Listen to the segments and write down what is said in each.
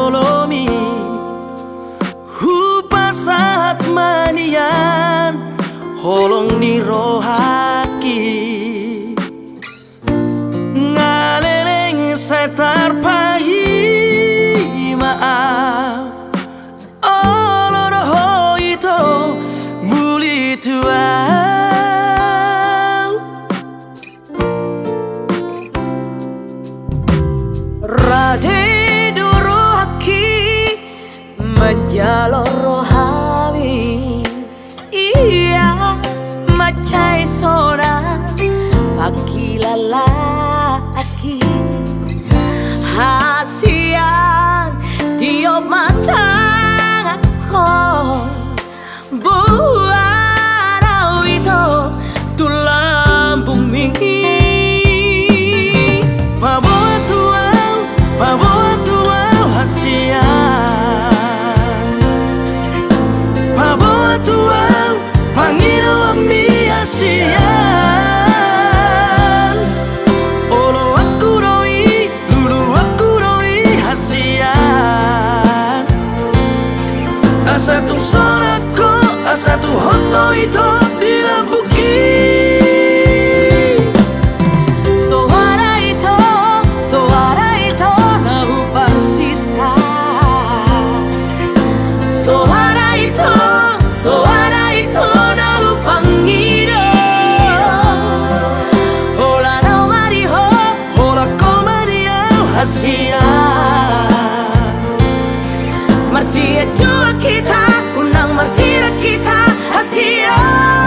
bolomi Hupasat manian Holong ni rohaki Ngaleleng setar pagi maaf Oloroho itu muli tua Rade durohaki menjalo rohami Iya semacai sona Aki lalaki Hasian tiup mata aku Buat itu tulang bumi Paboa tuau hasian Paboa tuau panggil ami hasian Olo aku roi, lulu aku roi hasian Asa tu sorako, asa tu hoto itu dilambuki Marsia jua kita, unang marsira kita, Asia.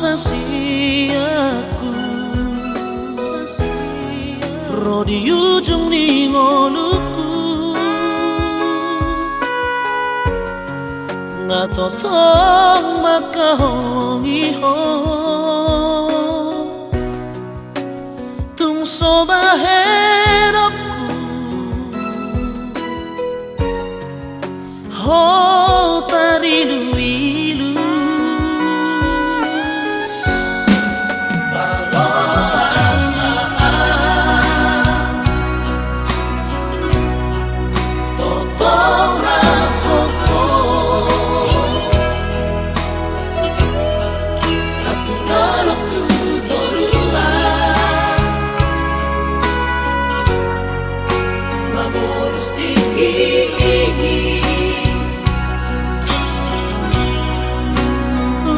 sasiaku ro di ujung ningoluku ngatotong makahongiho tung sobaherokku ho tarilu-ilu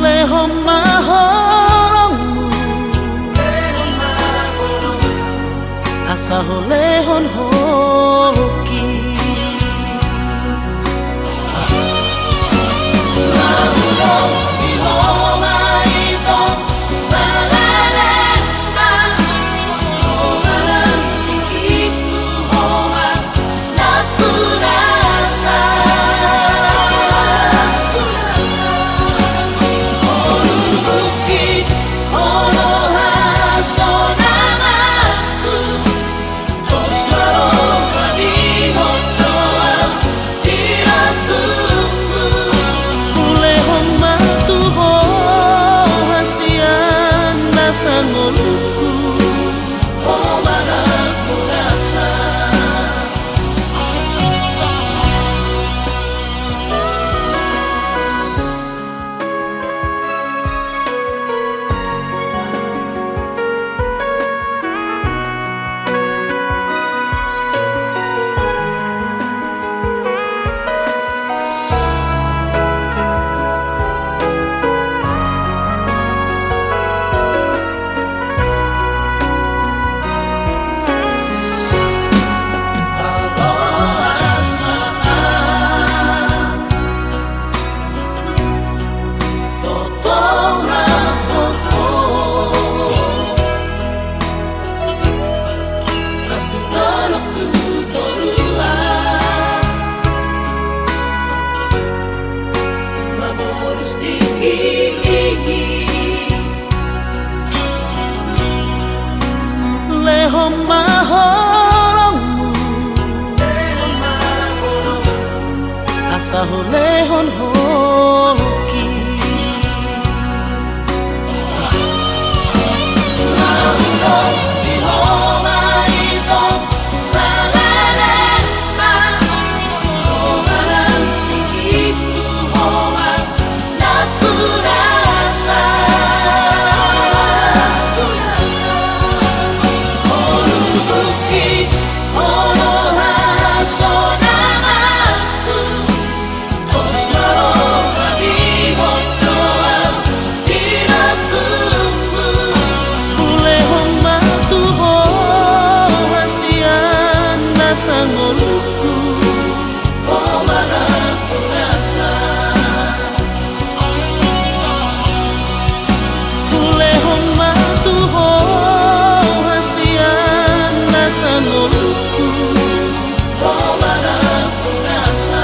lehong mahorongmu asa ho lehon hoki lahulong ihoma ito salalena homaran iku homa napurasa sangolku oh mana ku rasa lehong mahorongmu asa ho lehon hoki lahulong ihoma ito salalena homaran iku homa napurasa sangolku oh mana ku rasa hulehong matuho hasian na sangolku oh mana ku rasa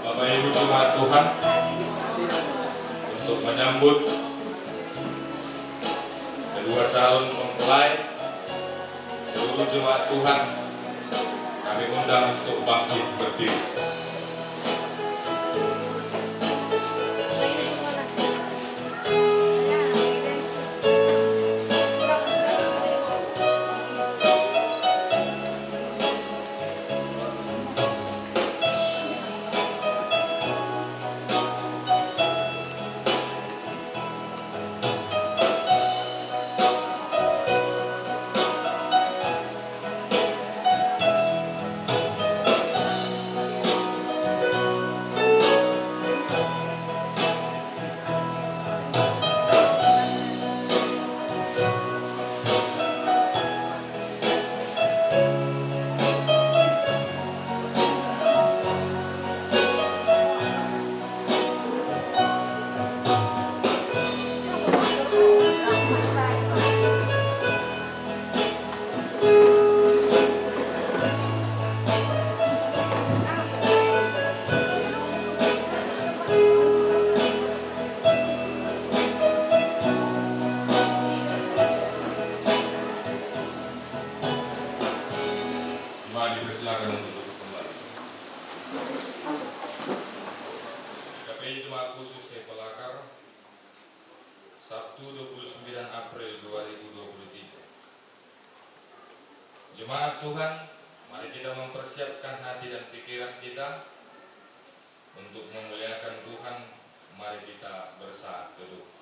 Bapak Ibu jemaat Tuhan, untuk menyambut kedua calon mempelai, seluruh jemaat Tuhan kami undang untuk bangkit berdiri. Dipersilakan untuk duduk kembali. KPI Jemaat Khusus Sepelakar, Sabtu 29 April 2023. Jemaat Tuhan, mari kita mempersiapkan hati dan pikiran kita untuk memuliakan Tuhan. Mari kita bersaat teduh.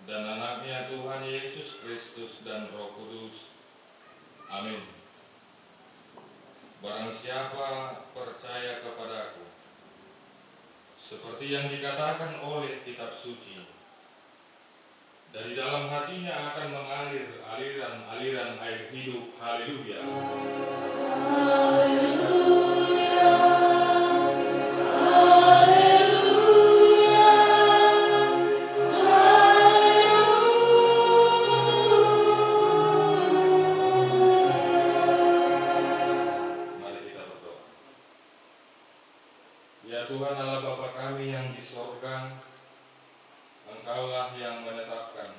dan anaknya Tuhan Yesus Kristus dan Roh Kudus. Amin. Barang siapa percaya kepadaku, seperti yang dikatakan oleh kitab suci, dari dalam hatinya akan mengalir aliran-aliran air hidup. Haleluya. Mari kita berdoa. Ya Tuhan Allah Bapa kami yang di sorga, Engkaulah yang menetapkan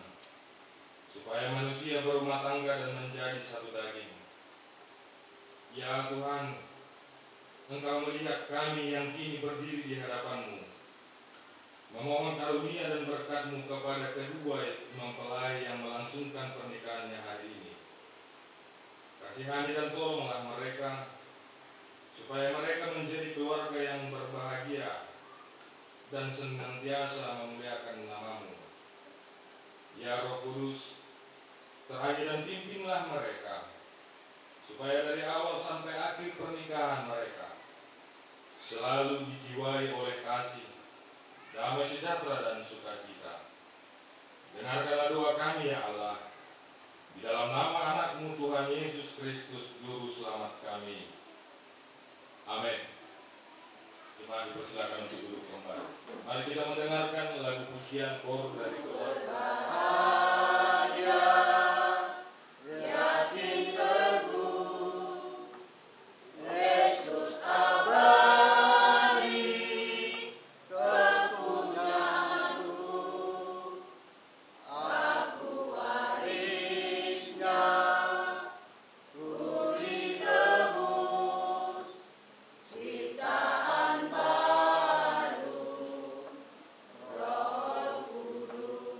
supaya manusia berumah tangga dan menjadi satu daging. Ya Tuhan, Engkau melihat kami yang kini berdiri di hadapan-Mu, memohon karunia dan berkat-Mu kepada kedua mempelai yang melangsungkan pernikahannya hari ini. Kasihani dan tolonglah mereka, supaya mereka menjadi keluarga yang berbahagia dan senantiasa memuliakan nama-Mu. Ya Roh Kudus, terakhir dan pimpinlah mereka, supaya dari awal sampai akhir pernikahan mereka selalu dijiwai oleh kasih, damai sejahtera dan sukacita. Dengarkanlah doa kami ya Allah, di dalam nama anak-Mu Tuhan Yesus Kristus Juru Selamat kami. Amin. Mari dipersilakan untuk duduk kembali. Mari kita mendengarkan lagu pujian kor dari keluarga. Roh Kudus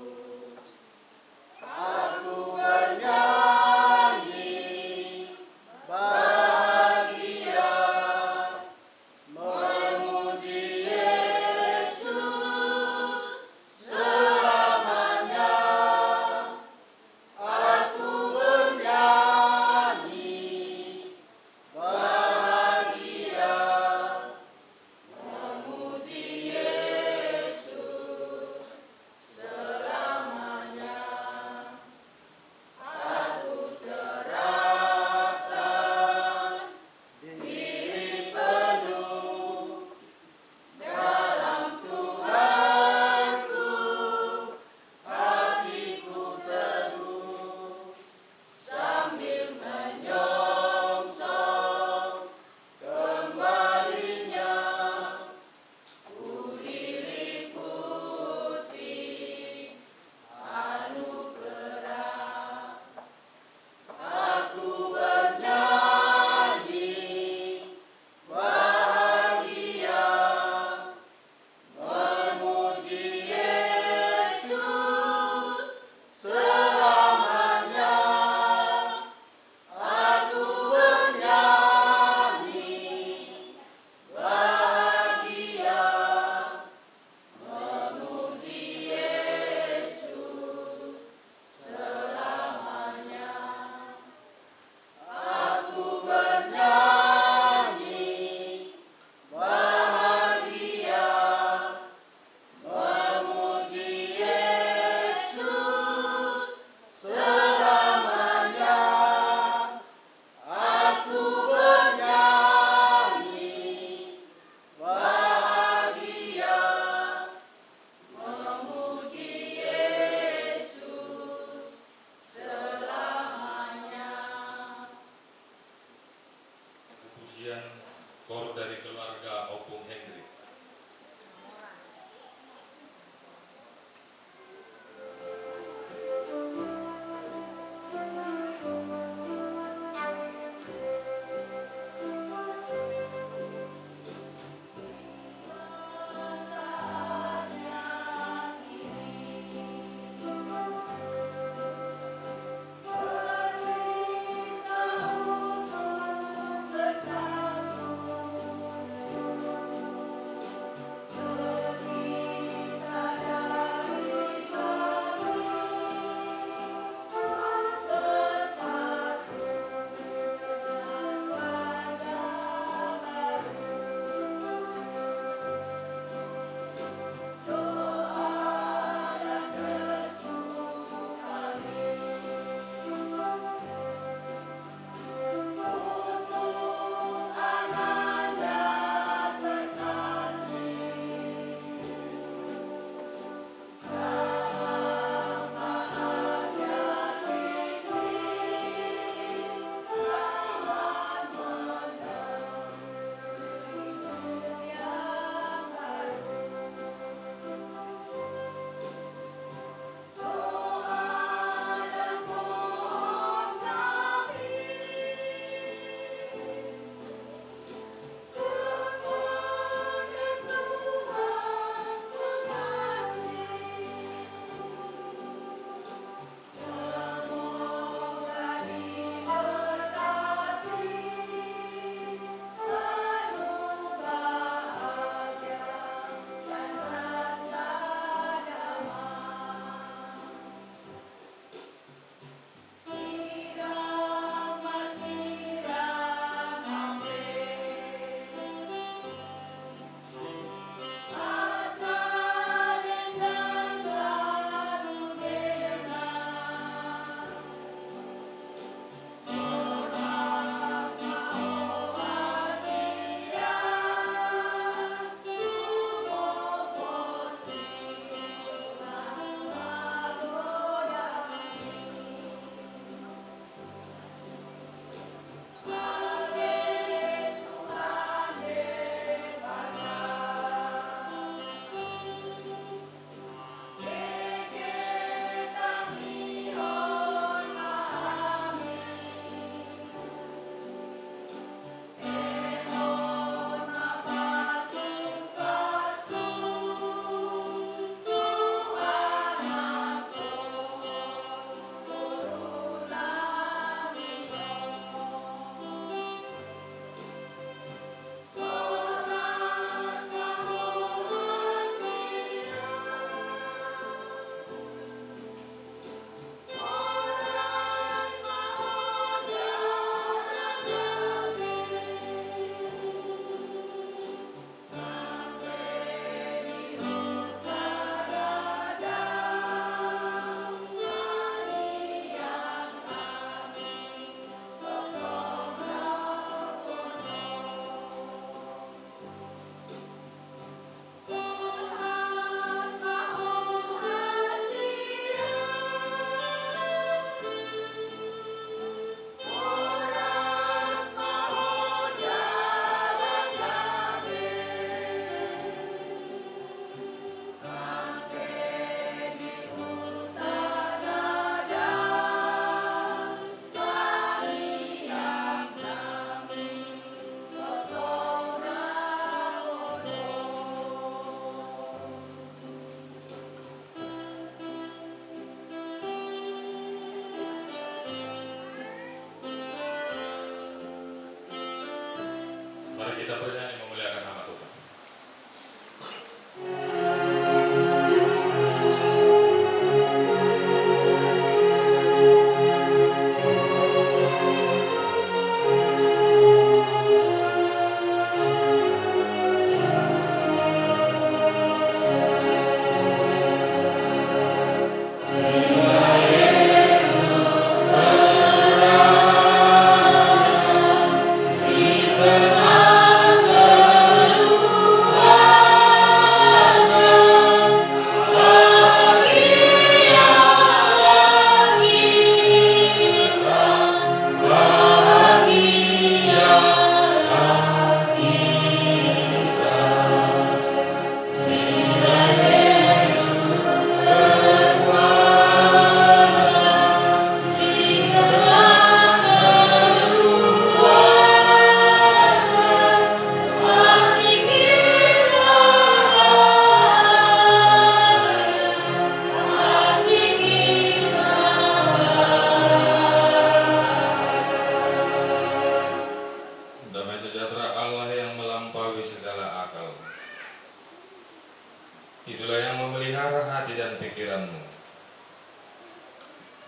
memelihara hati dan pikiranmu.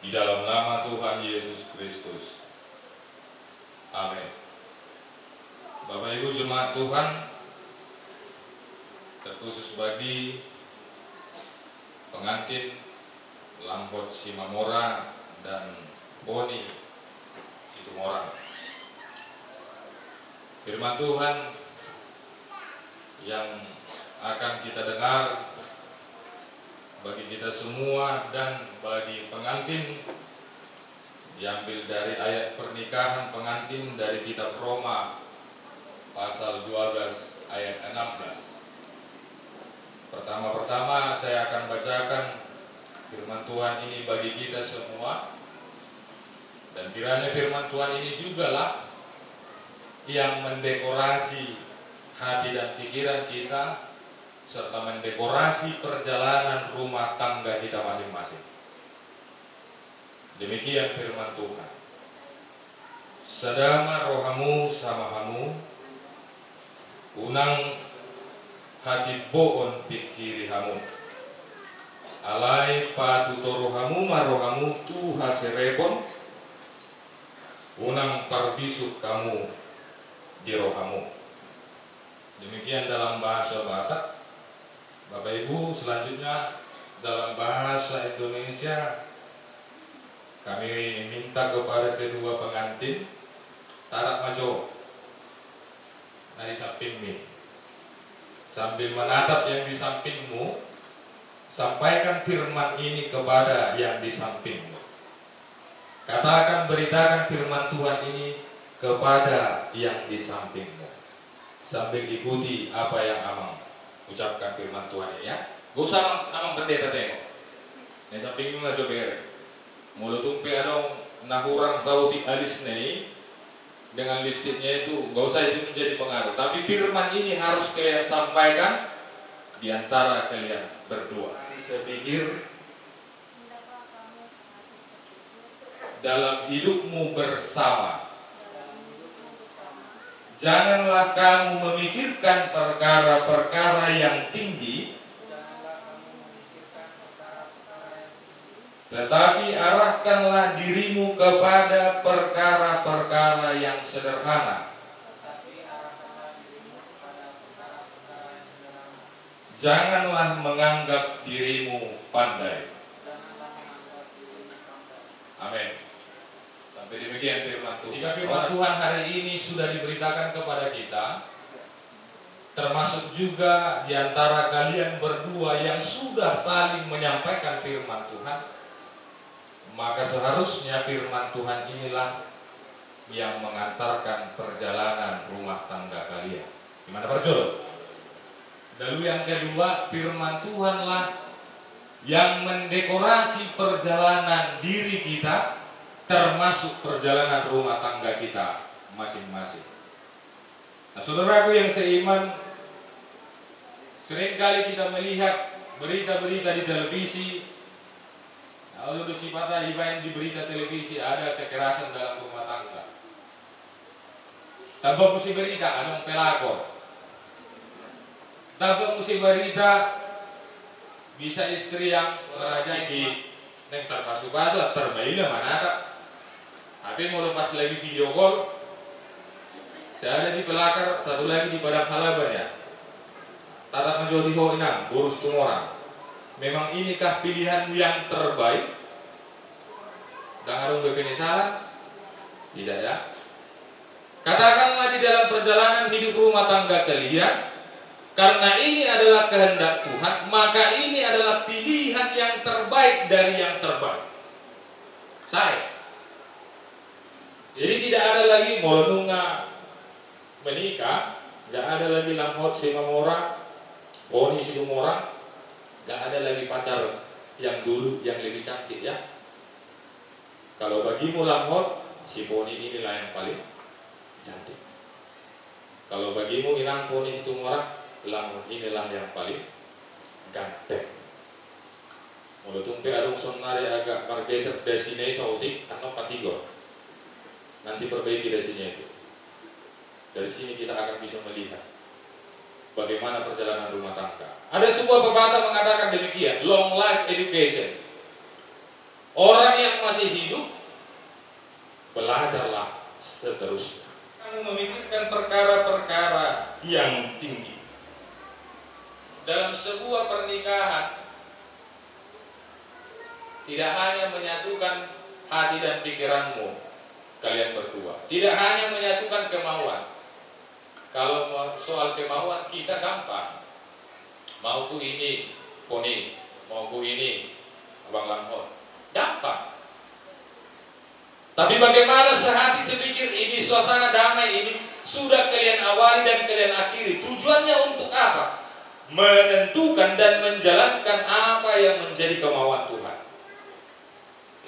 Di dalam nama Tuhan Yesus Kristus. Amin. Bapak Ibu jemaat Tuhan, terkhusus bagi pengantin Lampot Simamora dan Boni Situmorang. Firman Tuhan yang akan kita dengar bagi kita semua dan bagi pengantin diambil dari ayat pernikahan pengantin dari kitab Roma pasal 12 ayat 16. Pertama-tama saya akan bacakan firman Tuhan ini bagi kita semua, dan kiranya firman Tuhan ini jugalah yang mendekorasi hati dan pikiran kita serta mendekorasi perjalanan rumah tangga kita masing-masing. Demikian firman Tuhan. Sadama rohamu samahamu, unang hati boon pikirihamu, alai patutorohamu marohamu tu haserebon, unang parbisuk kamu di rohamu. Demikian dalam bahasa Batak. Bapak Ibu, selanjutnya dalam bahasa Indonesia kami minta kepada kedua pengantin tarak majo dari sampingmu, sambil menatap yang di sampingmu, sampaikan firman ini kepada yang di sampingmu. Katakan, beritakan firman Tuhan ini kepada yang di sampingmu, sambil ikuti apa yang Amang ucapkan firman Tuhan ini, ya. Gak usah Amang pendeta tengok. Yang sampingmu nggak coba ya. Mulut tumpe adong nahurang sauti alis nih dengan lipstiknya itu, gak usah itu menjadi pengaruh. Tapi firman ini harus kalian sampaikan di antara kalian berdua. Saya pikir dalam hidupmu bersama, janganlah kamu memikirkan perkara-perkara yang tinggi, tetapi arahkanlah dirimu kepada perkara-perkara yang sederhana. Janganlah menganggap dirimu pandai. Amin. Sampai demikian firman Tuhan. Jika firman Tuhan hari ini sudah diberitakan kepada kita, termasuk juga di antara kalian berdua yang sudah saling menyampaikan firman Tuhan, maka seharusnya firman Tuhan inilah yang mengantarkan perjalanan rumah tangga kalian. Gimana Pak Jol? Lalu yang kedua, firman Tuhanlah yang mendekorasi perjalanan diri kita, termasuk perjalanan rumah tangga kita masing-masing. Nah, saudaraku yang seiman, seringkali kita melihat berita-berita di televisi. Kalau disipata ibain di berita televisi ada kekerasan dalam rumah tangga. Tanpa musim berita ada pelakor. Tanpa musim berita bisa istri yang merajai di neng terpasu-pasu terbaiknya mana tak. Tapi mau lepas lagi video call, saya ada di pelakar, satu lagi di padang halaban ya. Tatap menjadi ho inang, burus tumorang. Memang inikah pilihanmu yang terbaik? Dan ada BPN salah? Tidak ya. Katakanlah di dalam perjalanan hidup rumah tangga kalian, karena ini adalah kehendak Tuhan, maka ini adalah pilihan yang terbaik dari yang terbaik. Saya. Jadi tidak ada lagi molonunga menikah, tidak ada lagi Lampot Simamora, Boni Situmorang, tidak ada lagi pacar yang dulu yang lebih cantik ya. Kalau bagimu Lampot, si Boni inilah yang paling cantik. Kalau bagimu Inang Boni Situmorang, Lampot inilah yang paling ganteng. Mulut tumpe adung sonari agak margeser desine sautik karena patigo. Nanti perbaiki dasinya itu. Dari sini kita akan bisa melihat bagaimana perjalanan rumah tangga. Ada sebuah pepatah mengatakan demikian, long life education. Orang yang masih hidup, belajarlah seterusnya. Kamu memikirkan perkara-perkara yang tinggi. Dalam sebuah pernikahan, tidak hanya menyatukan hati dan pikiranmu, kalian berdua. Tidak hanya menyatukan kemauan. Kalau soal kemauan kita gampang. Mauku ini, Poni. Mauku ini, Abang Lamhot. Gampang. Tapi bagaimana sehati sepikir ini, suasana damai ini sudah kalian awali dan kalian akhiri. Tujuannya untuk apa? Menentukan dan menjalankan apa yang menjadi kemauan Tuhan.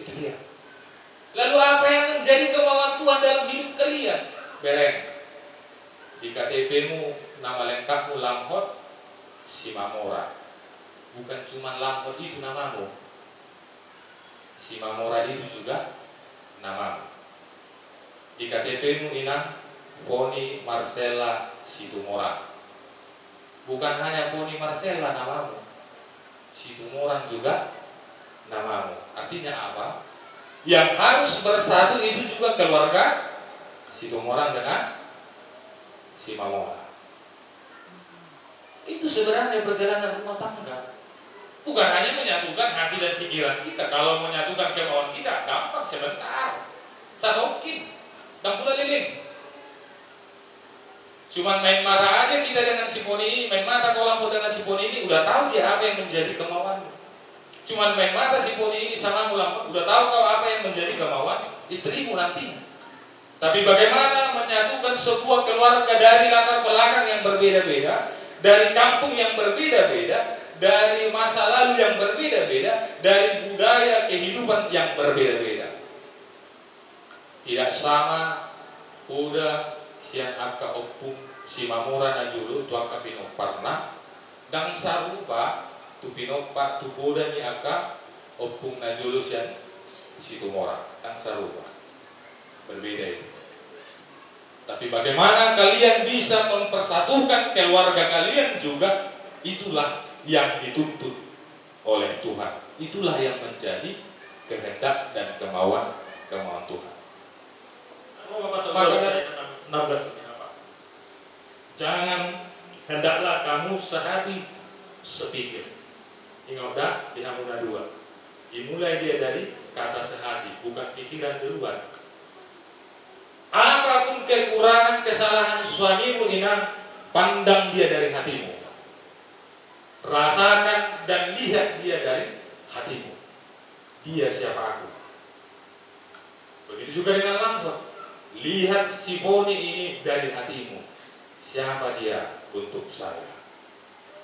Itu dia. Lalu apa yang menjadi kemauan Tuhan dalam hidup kalian? Bereng. Di KTP-mu nama lengkapmu Lamhot Simamora. Bukan cuma Lamhot itu namamu. Simamora itu juga namamu. Di KTP-mu Inang Poni Marcella Situmorang. Bukan hanya Poni Marcella namamu, Situmorang juga namamu. Artinya apa? Yang harus bersatu itu juga keluarga Situmorang dengan Simamora. Itu sebenarnya perjalanan rumah tangga. Bukan hanya menyatukan hati dan pikiran kita. Kalau menyatukan kemauan kita, gampang sebentar. Sanokin, dan pula lilin. Cuman main mata aja kita dengan si Poni ini. Main mata kalau Lamhot dengan si Poni ini, udah tahu dia apa yang menjadi kemauanmu. Cuman main mata si Poni ini sama Lamhot, udah tahu kau apa yang menjadi kemauan istrimu nantinya. Tapi bagaimana menyatukan sebuah keluarga dari latar belakang yang berbeda-beda, dari kampung yang berbeda-beda, dari masa lalu yang berbeda-beda, dari budaya kehidupan yang berbeda-beda. Tidak sama udah sian akka opung si Mamora najulu tu akka pinoparna dan sarupa tu pinopa tu poda ni akka opung najulu sian si Tumora dan sarupa. Berbeda itu. Tapi bagaimana kalian bisa mempersatukan keluarga kalian juga, itulah yang dituntut oleh Tuhan. Itulah yang menjadi kehendak dan kemauan Tuhan. Makanya 16 ini apa? Jangan, hendaklah kamu sehati sepikir. Ingat dah di Hamuna 2. Dimulai dia dari kata sehati, bukan pikiran duluan. Apapun kekurangan, kesalahan suamimu Inang, pandang dia dari hatimu. Rasakan dan lihat dia dari hatimu. Dia siapa aku. Begitu juga dengan Lamhot. Lihat si Poni ini dari hatimu. Siapa dia untuk saya?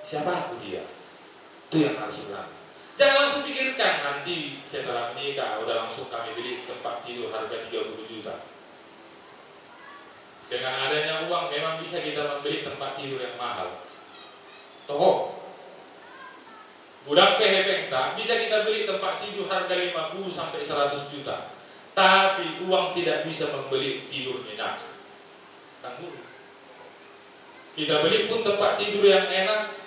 Siapa aku dia? Itu yang harus berani. Jangan langsung pikirkan nanti setelah menikah udah langsung kami beli tempat tidur harga 30 juta. Dengan adanya uang memang bisa kita membeli tempat tidur yang mahal. Toh, budak pehepengta bisa kita beli tempat tidur harga 50 sampai 100 juta. Tapi uang tidak bisa membeli tidur enak. Tanggung. Kita beli pun tempat tidur yang enak,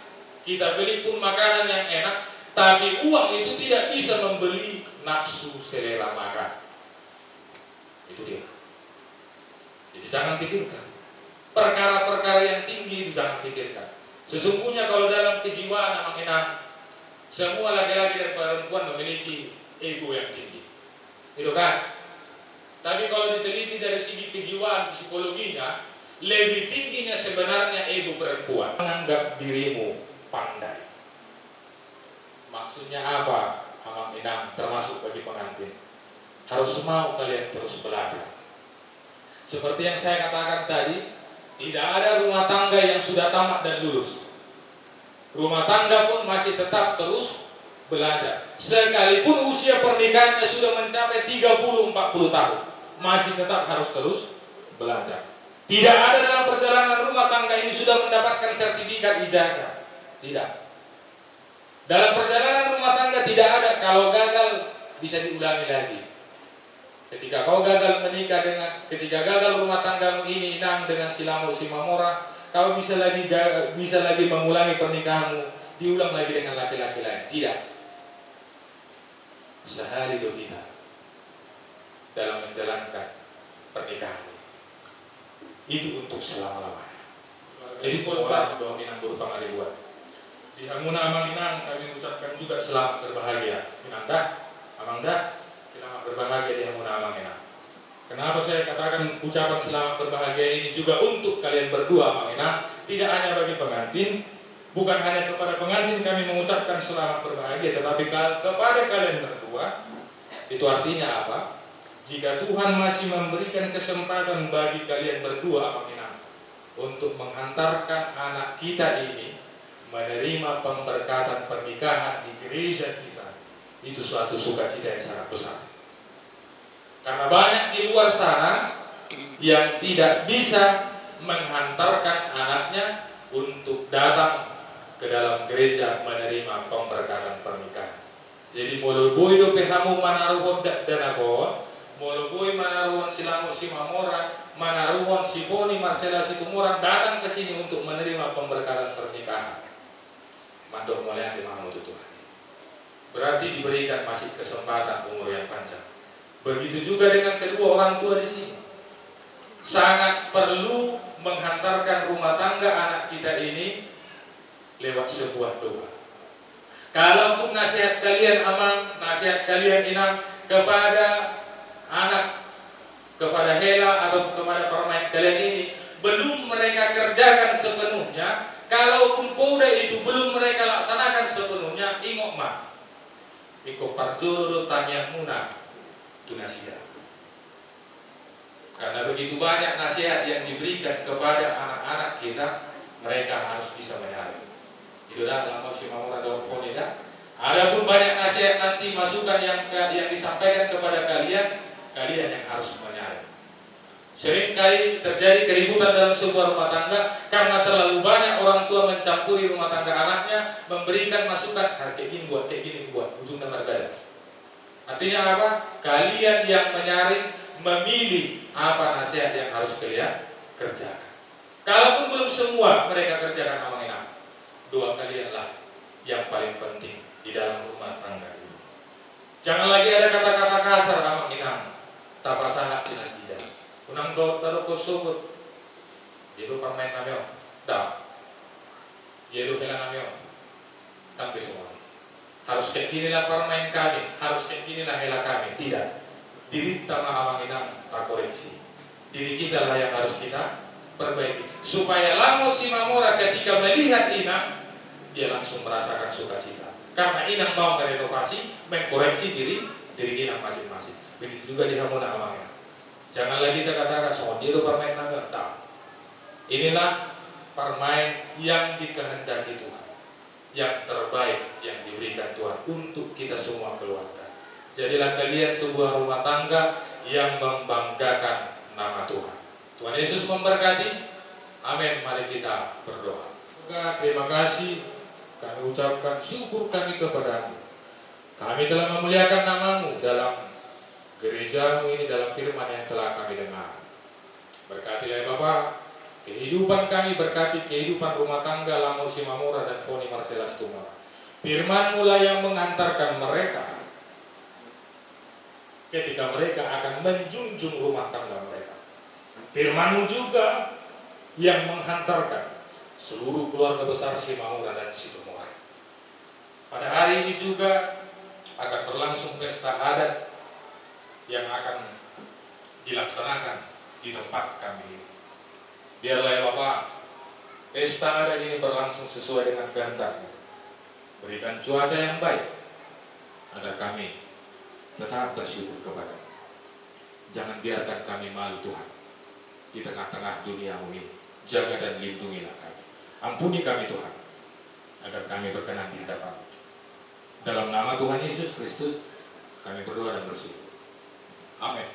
kita beli pun makanan yang enak, tapi uang itu tidak bisa membeli nafsu selera makan. Itu dia. Jadi jangan pikirkan perkara-perkara yang tinggi itu, jangan pikirkan. Sesungguhnya kalau dalam kejiwaan Amang Inang, semua laki-laki dan perempuan memiliki ego yang tinggi, itu kan? Tapi kalau diteliti dari segi kejiwaan psikologinya, lebih tingginya sebenarnya ego perempuan. Menganggap dirimu pandai. Maksudnya apa Amang Inang, termasuk bagi pengantin? Harus mau kalian terus belajar. Seperti yang saya katakan tadi, tidak ada rumah tangga yang sudah tamat dan lulus. Rumah tangga pun masih tetap terus belajar. Sekalipun usia pernikahannya sudah mencapai 30-40 tahun, masih tetap harus terus belajar. Tidak ada dalam perjalanan rumah tangga ini sudah mendapatkan sertifikat ijazah. Tidak. Dalam perjalanan rumah tangga tidak ada kalau gagal bisa diulangi lagi. Ketika kau gagal menikah ketika gagal rumah tanggamu ini Inang dengan si Lamhot si Mamora, kau bisa lagi mengulangi pernikahanmu, diulang lagi dengan laki-laki lain. Tidak. Sehari dua kita dalam menjalankan pernikahan itu untuk selama-lamanya. Jadi korban doa minang berupa ngaribuan. Di Hamuna Amanginang kami ucapkan juga selamat berbahagia. Minanda, Amanda, selamat berbahagia di Hamuna Amanginang. Kenapa saya katakan ucapan selamat berbahagia ini juga untuk kalian berdua Amanginang? Tidak hanya bagi pengantin, bukan hanya kepada pengantin kami mengucapkan selamat berbahagia, tetapi kepada kalian berdua. Itu artinya apa? Jika Tuhan masih memberikan kesempatan bagi kalian berdua Amanginang untuk menghantarkan anak kita ini menerima pemberkatan pernikahan di gereja kita, itu suatu sukacita yang sangat besar. Karena banyak di luar sana yang tidak bisa menghantarkan anaknya untuk datang ke dalam gereja menerima pemberkatan pernikahan. Jadi moloboi do pehamu manaruhon danakon, moloboi manaruhon silango si Mamora, manaruhon si Boni Marcela si Tumorang datang ke sini untuk menerima pemberkatan pernikahan. Mandoh mulai anti mahamu Tuhan. Berarti diberikan masih kesempatan umur yang panjang. Begitu juga dengan kedua orang tua di sini. Sangat perlu menghantarkan rumah tangga anak kita ini lewat sebuah doa. Kalaupun nasihat kalian Amang, nasihat kalian Inang kepada anak, kepada Hela atau kepada permain kalian ini belum mereka kerjakan sepenuhnya, kalaupun poda itu belum mereka laksanakan sepenuhnya, ingok mah iko parjodo tanya muna itu nasihat. Karena begitu banyak nasihat yang diberikan kepada anak-anak kita, mereka harus bisa menyaring. Itu dah lama si Mamora Dorfon ya. Adapun banyak nasihat nanti masukan yang disampaikan kepada kalian yang harus menyaring. Seringkali terjadi keributan dalam sebuah rumah tangga karena terlalu banyak orang tua mencampuri rumah tangga anaknya, memberikan masukan, kayak gini buat, ujungnya berbeda. Artinya apa? Kalian yang menyaring, memilih apa nasihat yang harus kalian kerjakan. Kalaupun belum semua mereka kerjakan Amanginang, doa kalianlah yang paling penting di dalam rumah tangga ini. Jangan lagi ada kata-kata kasar Amanginang, tapasahat dinasida. Unang talo ko sugot, yelo permain namyo, dah, yelo kailan namyo, sampai semua. Harus kayak ginilah permain kami, harus kayak ginilah hela kami. Tidak, diri kita Amanginang tak koreksi. Diri kita lah yang harus kita perbaiki. Supaya lamo si Mamora ketika melihat Inang, dia langsung merasakan sukacita. Karena Inang mau merenovasi, mengkoreksi diri Inang masing-masing. Begitu juga di Hamuna Amanginang. Jangan lagi kita katakan soal dia itu permain naga. Tak. Inilah permain yang dikehendaki Tuhan, yang terbaik yang diberikan Tuhan untuk kita semua keluarga. Jadilah kalian sebuah rumah tangga yang membanggakan nama Tuhan. Tuhan Yesus memberkati. Amin. Mari kita berdoa. Terima kasih. Kami ucapkan syukur kami kepadamu. Kami telah memuliakan namamu dalam gerejamu ini, dalam firman yang telah kami dengar. Berkatilah ya Bapa kehidupan kami, berkati kehidupan rumah tangga Lamo si Mamora dan Foni Marcela Tumora. Firman-Mu lah yang mengantarkan mereka ketika mereka akan menjunjung rumah tangga mereka. Firman-Mu juga yang menghantarkan seluruh keluarga besar si Mamora dan si Tumora. Pada hari ini juga akan berlangsung pesta adat yang akan dilaksanakan di tempat kami ini. Biarlah ya Bapak, pesta adat ini berlangsung sesuai dengan kehendak-Mu. Berikan cuaca yang baik agar kami tetap bersyukur kepada-Mu. Jangan biarkan kami malu Tuhan di tengah-tengah dunia-Mu ini. Jaga dan lindungilah kami. Ampuni kami Tuhan agar kami berkenan di hadapan-Mu. Dalam nama Tuhan Yesus Kristus kami berdoa dan bersyukur. Amin.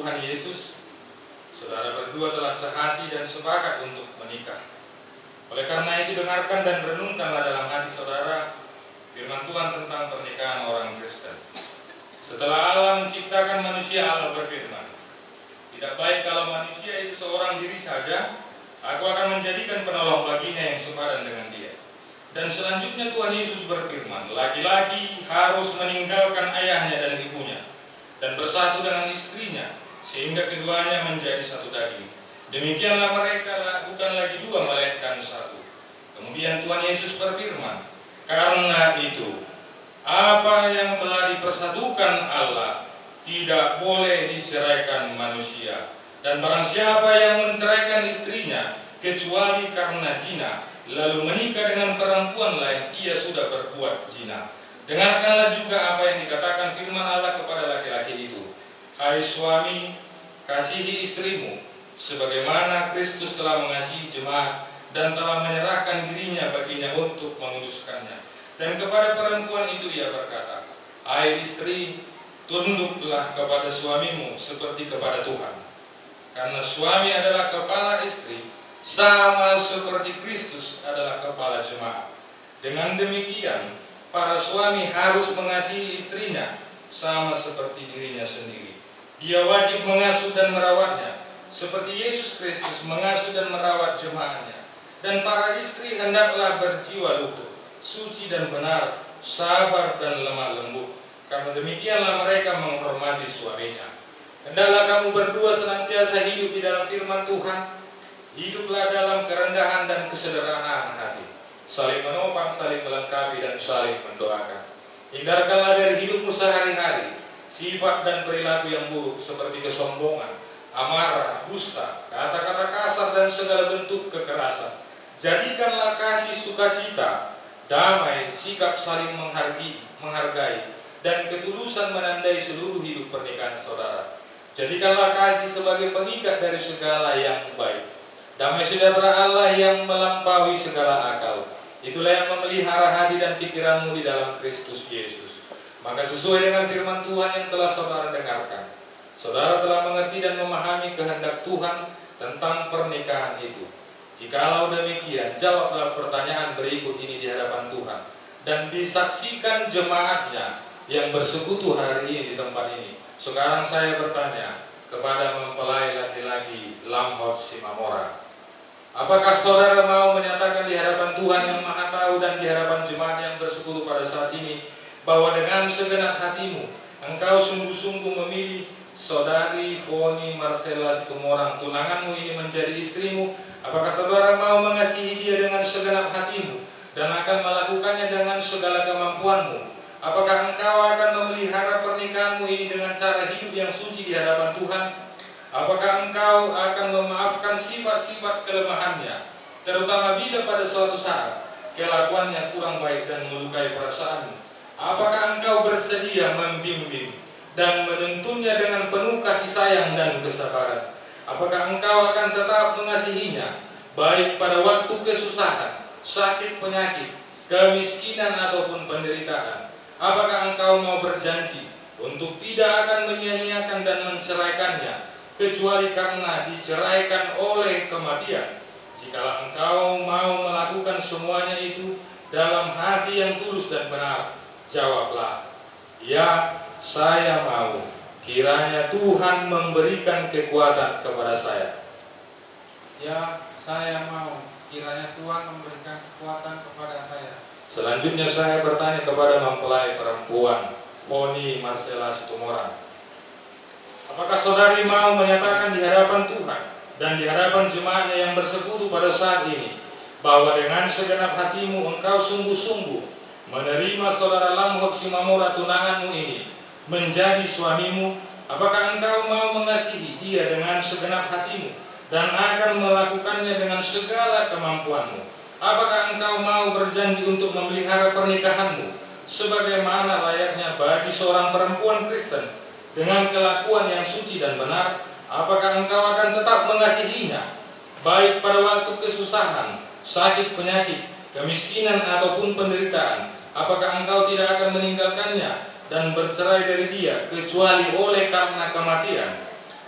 Tuhan Yesus, saudara berdua telah sehati dan sepakat untuk menikah. Oleh karena itu dengarkan dan renungkanlah dalam hati saudara firman Tuhan tentang pernikahan orang Kristen. Setelah Allah menciptakan manusia, Allah berfirman, "Tidak baik kalau manusia itu seorang diri saja, aku akan menjadikan penolong baginya yang sepadan dengan dia." Dan selanjutnya Tuhan Yesus berfirman, "Laki-laki harus meninggalkan ayahnya dan ibunya dan bersatu dengan istrinya, sehingga keduanya menjadi satu daging. Demikianlah mereka bukan lagi dua, melainkan satu." Kemudian Tuhan Yesus berfirman, "Karena itu, apa yang telah dipersatukan Allah tidak boleh diceraikan manusia. Dan barang siapa yang menceraikan istrinya kecuali karena zina, lalu menikah dengan perempuan lain, ia sudah berbuat zina." Dengarkanlah juga apa yang dikatakan firman Allah kepada laki-laki itu, "Hai suami, kasihi istrimu, sebagaimana Kristus telah mengasihi jemaat dan telah menyerahkan dirinya baginya untuk menguduskannya." Dan kepada perempuan itu ia berkata, "Hai istri, tunduklah kepada suamimu seperti kepada Tuhan. Karena suami adalah kepala istri, sama seperti Kristus adalah kepala jemaat. Dengan demikian, para suami harus mengasihi istrinya sama seperti dirinya sendiri. Dia wajib mengasuh dan merawatnya, seperti Yesus Kristus mengasuh dan merawat jemaatnya. Dan para istri hendaklah berjiwa luhur, suci dan benar, sabar dan lemah lembut. Karena demikianlah mereka menghormati suaminya. Hendaklah kamu berdua senantiasa hidup di dalam firman Tuhan. Hiduplah dalam kerendahan dan kesederhanaan hati, saling menopang, saling melengkapi, dan saling mendoakan. Hindarkanlah dari hidupmu sehari-hari sifat dan perilaku yang buruk seperti kesombongan, amarah, dusta, kata-kata kasar, dan segala bentuk kekerasan. Jadikanlah kasih sukacita, damai, sikap saling menghargai, dan ketulusan menandai seluruh hidup pernikahan saudara. Jadikanlah kasih sebagai pengikat dari segala yang baik. Damai sejahtera Allah yang melampaui segala akal, itulah yang memelihara hati dan pikiranmu di dalam Kristus Yesus. Maka sesuai dengan firman Tuhan yang telah saudara dengarkan, saudara telah mengerti dan memahami kehendak Tuhan tentang pernikahan itu. Jikalau demikian, jawablah pertanyaan berikut ini di hadapan Tuhan dan disaksikan jemaatnya yang bersekutu hari ini di tempat ini. Sekarang saya bertanya kepada mempelai laki-laki Lamhot Simamora, apakah saudara mau menyatakan di hadapan Tuhan yang Maha Tahu dan di hadapan jemaat yang bersekutu pada saat ini bahwa dengan segenap hatimu engkau sungguh-sungguh memilih saudari Foni Marcella Situmorang, tunanganmu ini, menjadi istrimu? Apakah saudara mau mengasihi dia dengan segenap hatimu dan akan melakukannya dengan segala kemampuanmu? Apakah engkau akan memelihara pernikahanmu ini dengan cara hidup yang suci di hadapan Tuhan? Apakah engkau akan memaafkan sifat-sifat kelemahannya, terutama bila pada suatu saat kelakuannya kurang baik dan melukai perasaanmu? Apakah engkau bersedia membimbing dan menuntunnya dengan penuh kasih sayang dan kesabaran? Apakah engkau akan tetap mengasihinya, baik pada waktu kesusahan, sakit, penyakit, kemiskinan, ataupun penderitaan? Apakah engkau mau berjanji untuk tidak akan menyia-nyiakan dan menceraikannya, kecuali karena diceraikan oleh kematian? Jikalau engkau mau melakukan semuanya itu dalam hati yang tulus dan benar, jawablah, "Ya, saya mau. Kiranya Tuhan memberikan kekuatan kepada saya." Ya, saya mau. Kiranya Tuhan memberikan kekuatan kepada saya. Selanjutnya saya bertanya kepada mempelai perempuan Foni Marcella Situmorang, apakah saudari mau menyatakan di hadapan Tuhan dan di hadapan jemaatnya yang bersekutu pada saat ini bahwa dengan segenap hatimu engkau sungguh-sungguh menerima saudara Lamhot Simamora, tunanganmu ini, menjadi suamimu? Apakah engkau mau mengasihi dia dengan segenap hatimu dan akan melakukannya dengan segala kemampuanmu? Apakah engkau mau berjanji untuk memelihara pernikahanmu sebagaimana layaknya bagi seorang perempuan Kristen dengan kelakuan yang suci dan benar? Apakah engkau akan tetap mengasihinya baik pada waktu kesusahan, sakit, penyakit, kemiskinan, ataupun penderitaan? Apakah engkau tidak akan meninggalkannya dan bercerai dari dia kecuali oleh karena kematian?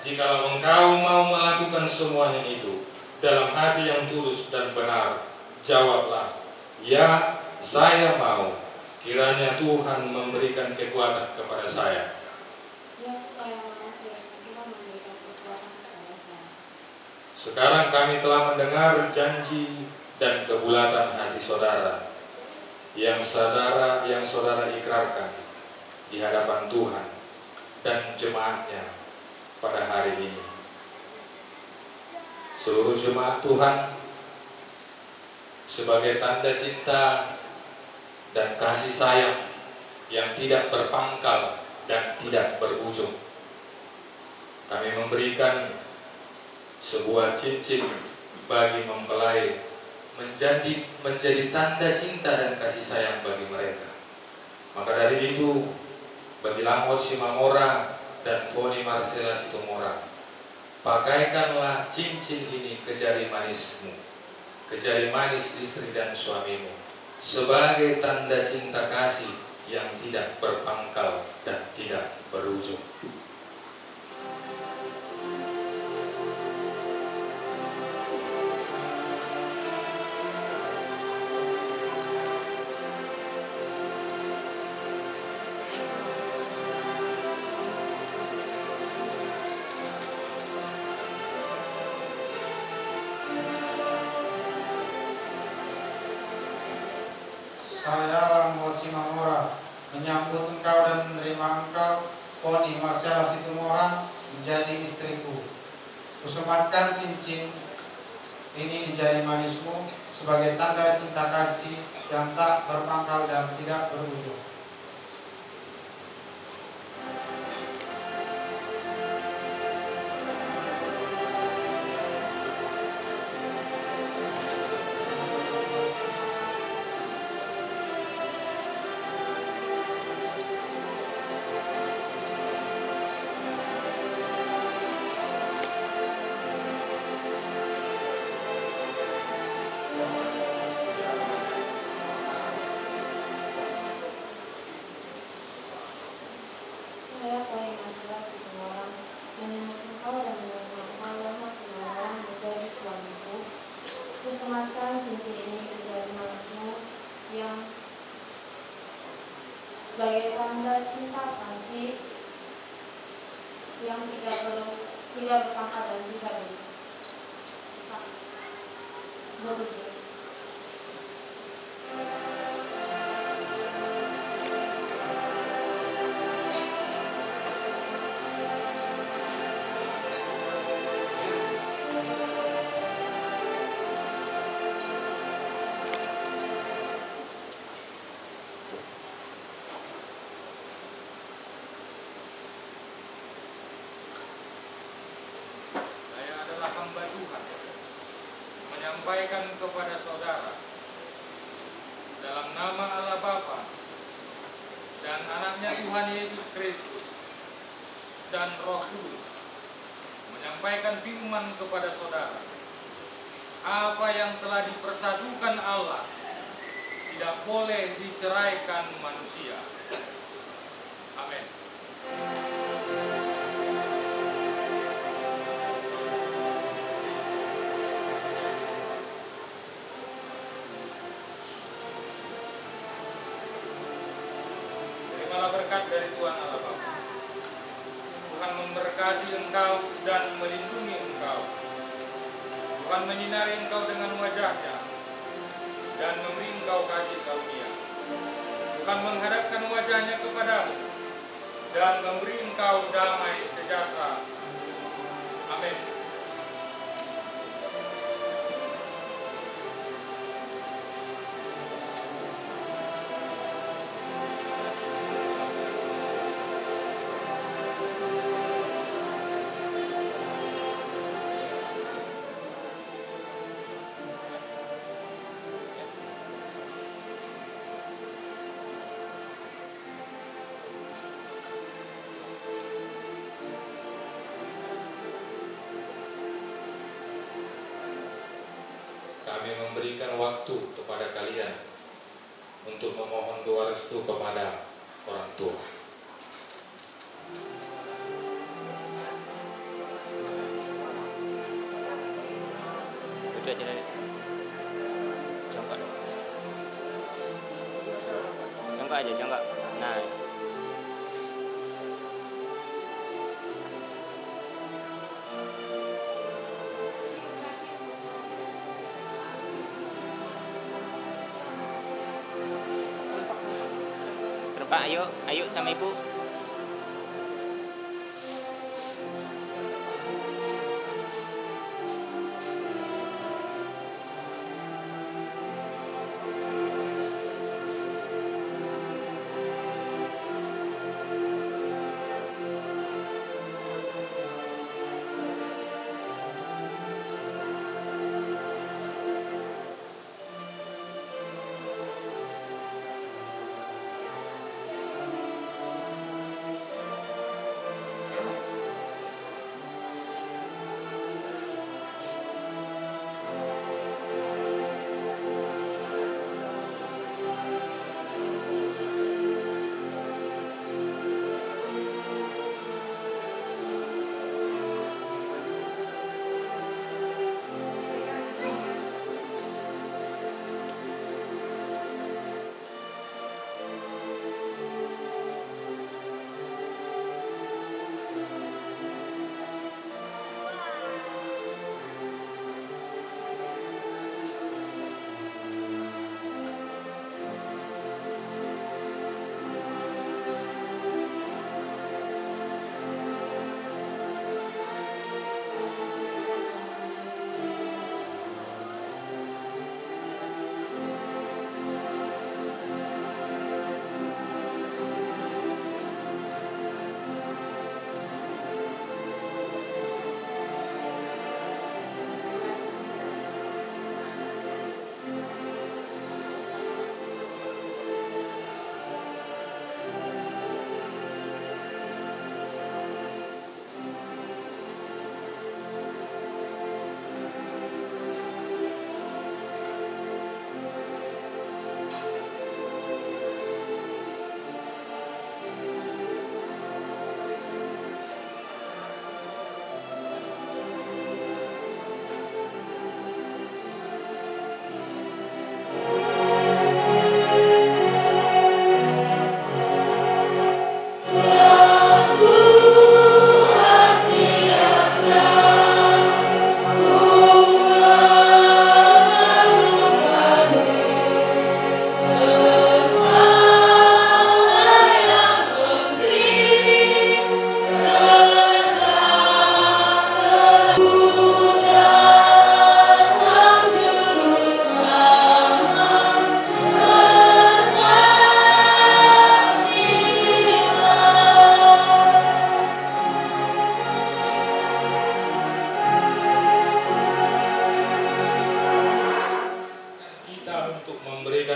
Jikalau engkau mau melakukan semuanya itu dalam hati yang tulus dan benar, jawablah, ya, saya mau. Kiranya Tuhan memberikan kekuatan kepada saya. Ya, saya mau. Kiranya Tuhan memberikan kekuatan kepada saya. Sekarang kami telah mendengar janji dan kebulatan hati saudara yang saudara ikrarkan di hadapan Tuhan dan jemaatnya pada hari ini. Seluruh jemaat Tuhan, sebagai tanda cinta dan kasih sayang yang tidak berpangkal dan tidak berujung, kami memberikan sebuah cincin bagi mempelai menjadi tanda cinta dan kasih sayang bagi mereka. Maka dari itu, bagi Lamhot Simamora dan Foni Marcella Situmorang, pakaikanlah cincin ini ke jari manismu, ke jari manis istri dan suamimu, sebagai tanda cinta kasih yang tidak berpangkal dan tidak berujung. Saya Lamhot Simamora menyambut engkau dan menerima engkau, Foni Marcella Situmorang, menjadi istriku. Kusematkan cincin ini di jari manismu sebagai tanda cinta kasih yang tak berpangkal dan tidak berujung. Saya Foni Marcella Situmorang menyambut engkau dan menerima engkau Lamhot Simamora menjadi suamiku. Kusematkan cincin ini di jari manismu yang sebagai tanda cinta kasih yang tidak berpangkal dan tidak berujung. Saya adalah hamba Tuhan, menyampaikan kepada saudara dalam nama Allah Bapa dan anaknya Tuhan Yesus Kristus dan Roh Kudus, menyampaikan firman kepada saudara, apa yang telah dipersatukan Allah tidak boleh diceraikan manusia. Amin. Terimalah berkat dari Tuhan Allah Bapa. Tuhan memberkati engkau dan melindungi engkau. Tuhan menyinari engkau dengan wajah-Nya dan memberi engkau kasih karunia. Tuhan menghadapkan wajah-Nya kepadamu dan memberi engkau damai sejahtera. Amin. Kami memberikan waktu kepada kalian untuk memohon doa restu kepada orang tua. Congkak aja, congkak. Nah. Serba, ayo, ayo sama ibu.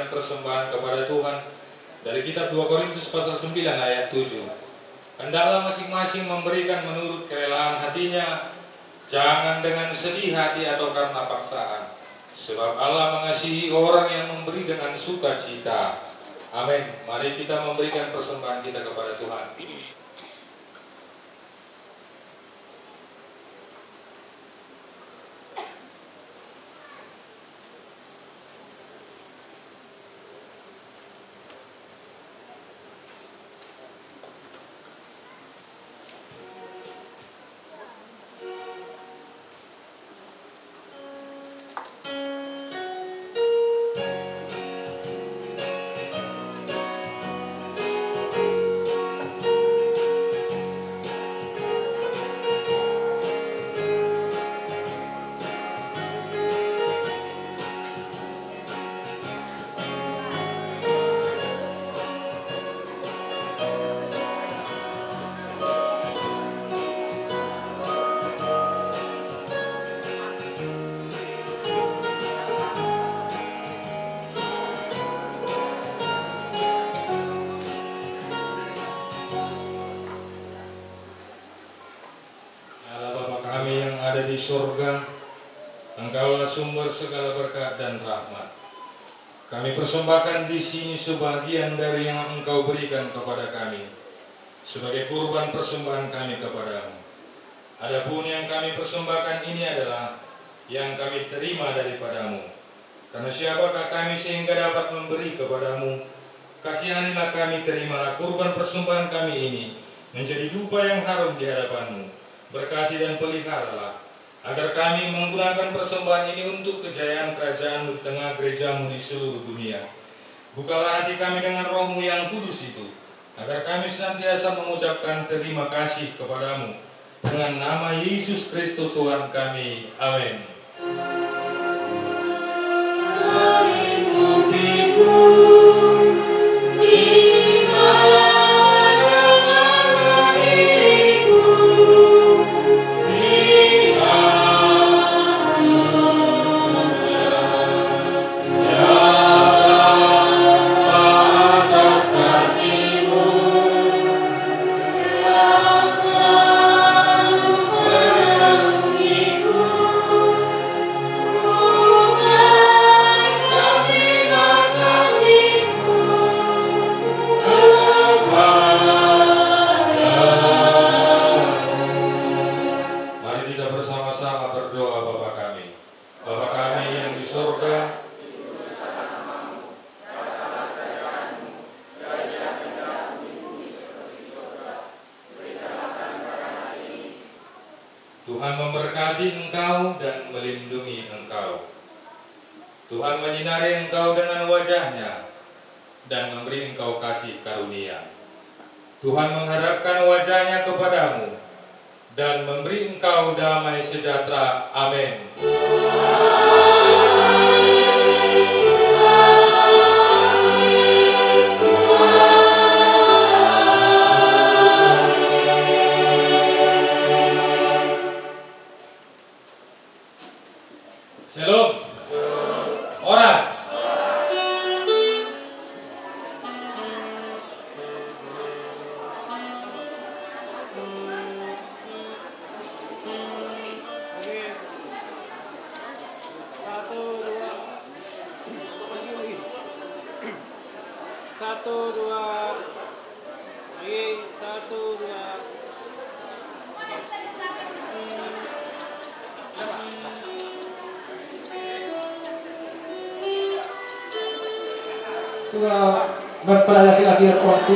Persembahan kepada Tuhan dari kitab 2 Korintus pasal 9 ayat 7. Hendaklah masing-masing memberikan menurut kerelaan hatinya, jangan dengan sedih hati atau karena paksaan, sebab Allah mengasihi orang yang memberi dengan sukacita. Amin. Mari kita memberikan persembahan kita kepada Tuhan. Di surga, Engkaulah sumber segala berkat dan rahmat. Kami persembahkan di sini sebagian dari yang Engkau berikan kepada kami sebagai kurban persembahan kami kepadamu. Adapun yang kami persembahkan ini adalah yang kami terima daripadamu. Karena siapakah kami sehingga dapat memberi kepadamu kasihanilah kami, terimalah kurban persembahan kami ini menjadi dupa yang harum di hadapan-Mu. Berkati dan peliharalah, agar kami menggunakan persembahan ini untuk kejayaan kerajaan-Mu di tengah gereja-Mu di seluruh dunia. Bukalah hati kami dengan Roh-Mu yang kudus itu, agar kami senantiasa mengucapkan terima kasih kepadamu. Dengan nama Yesus Kristus Tuhan kami. Amin. Tuhan memberkati engkau dan melindungi engkau. Tuhan menyinari engkau dengan wajah-Nya dan memberi engkau kasih karunia. Tuhan menghadapkan wajah-Nya kepadamu dan memberi engkau damai sejahtera. Amin. Shalom. Oras. Satu, dua. Lagi, satu, dua. Buat para laki-laki yang waktu